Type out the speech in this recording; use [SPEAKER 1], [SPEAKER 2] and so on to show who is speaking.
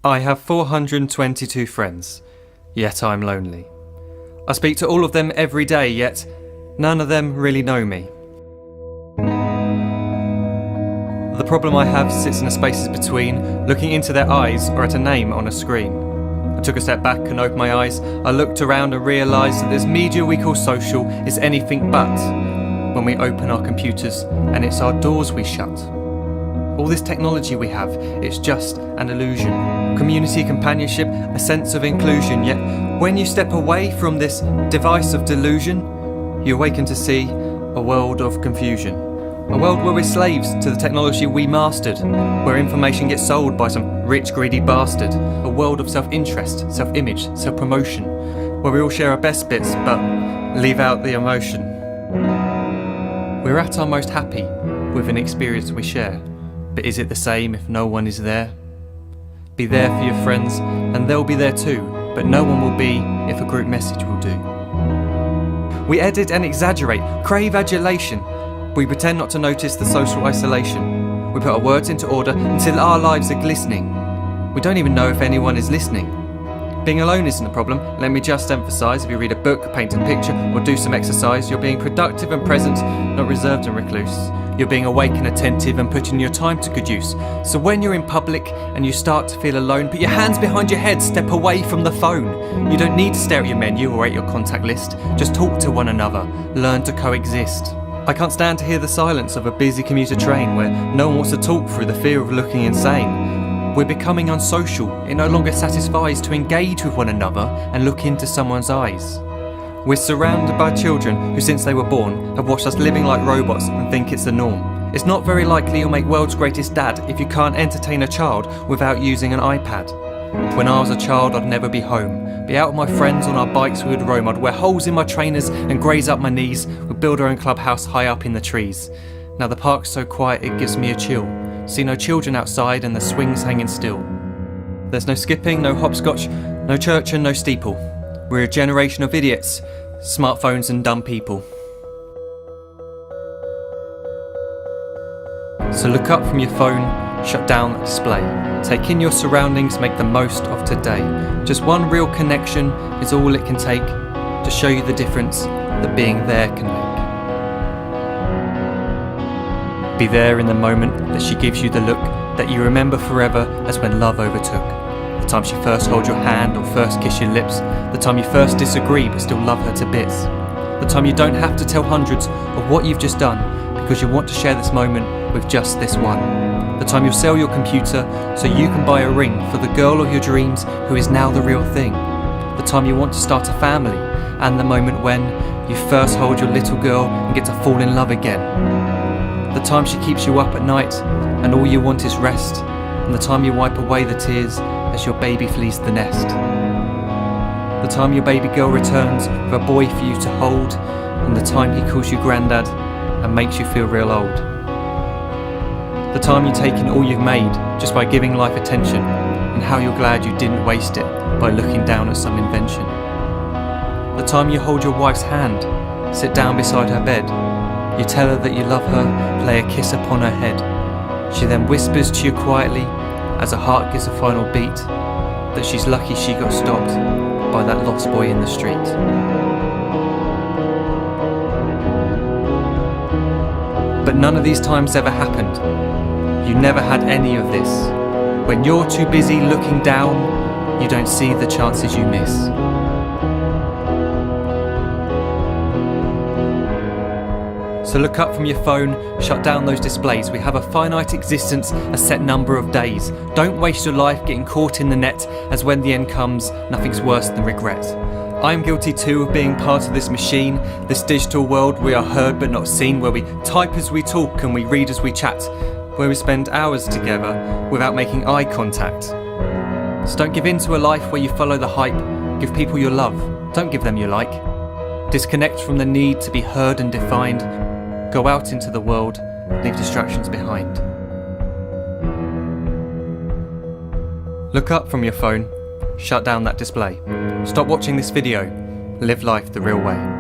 [SPEAKER 1] I have 422 friends, yet I'm lonely. I speak to all of them every day, yet none of them really know me. The problem I have sits in the spaces between looking into their eyes or at a name on a screen. I took a step back and opened my eyes. I looked around and realised that this media we call social is anything but when we open our computers and it's our doors we shut. All this technology we have, it's just an illusion. Community, companionship, a sense of inclusion. Yet when you step away from this device of delusion, you awaken to see a world of confusion. A world where we're slaves to the technology we mastered, where information gets sold by some rich, greedy bastard. A world of self-interest, self-image, self-promotion, where we all share our best bits but leave out the emotion. We're at our most happy with an experience we share. But is it the same if no one is there? Be there for your friends, and they'll be there too, but no one will be if a group message will do. We edit and exaggerate, crave adulation. We pretend not to notice the social isolation. We put our words into order until our lives are glistening. We don't even know if anyone is listening. Being alone isn't a problem. Let me just emphasise, if you read a book, paint a picture, or do some exercise, you're being productive and present, not reserved and recluse. You're being awake and attentive and putting your time to good use. So when you're in public and you start to feel alone, put your hands behind your head, step away from the phone. You don't need to stare at your menu or at your contact list. Just talk to one another. Learn to coexist. I can't stand to hear the silence of a busy commuter train where no one wants to talk through the fear of looking insane. We're becoming unsocial. It no longer satisfies to engage with one another and look into someone's eyes. We're surrounded by children who, since they were born, have watched us living like robots and think it's the norm. It's not very likely you'll make world's greatest dad if you can't entertain a child without using an iPad. When I was a child, I'd never be home. Be out with my friends on our bikes, we would roam. I'd wear holes in my trainers and graze up my knees. We'd build our own clubhouse high up in the trees. Now the park's so quiet it gives me a chill. See no children outside and the swings hanging still. There's no skipping, no hopscotch, no church and no steeple. We're a generation of idiots, smartphones and dumb people. So look up from your phone, shut down the display. Take in your surroundings, make the most of today. Just one real connection is all it can take to show you the difference that being there can make. Be there in the moment that she gives you the look that you remember forever as when love overtook. The time she first holds your hand or first kiss your lips. The time you first disagree but still love her to bits. The time you don't have to tell hundreds of what you've just done because you want to share this moment with just this one. The time you'll sell your computer so you can buy a ring for the girl of your dreams who is now the real thing. The time you want to start a family and the moment when you first hold your little girl and get to fall in love again. The time she keeps you up at night and all you want is rest. And the time you wipe away the tears as your baby flees the nest. The time your baby girl returns with a boy for you to hold, and the time he calls you granddad and makes you feel real old. The time you take in all you've made just by giving life attention, and how you're glad you didn't waste it by looking down at some invention. The time you hold your wife's hand, sit down beside her bed, you tell her that you love her, lay a kiss upon her head. She then whispers to you quietly as her heart gives a final beat that she's lucky she got stopped by that lost boy in the street. But none of these times ever happened. You never had any of this. When you're too busy looking down, you don't see the chances you miss. So look up from your phone, shut down those displays. We have a finite existence, a set number of days. Don't waste your life getting caught in the net, as when the end comes, nothing's worse than regret. I'm guilty too of being part of this machine, this digital world we are heard but not seen, where we type as we talk and we read as we chat, where we spend hours together without making eye contact. So don't give in to a life where you follow the hype. Give people your love, don't give them your like. Disconnect from the need to be heard and defined. Go out into the world, leave distractions behind. Look up from your phone, shut down that display. Stop watching this video, live life the real way.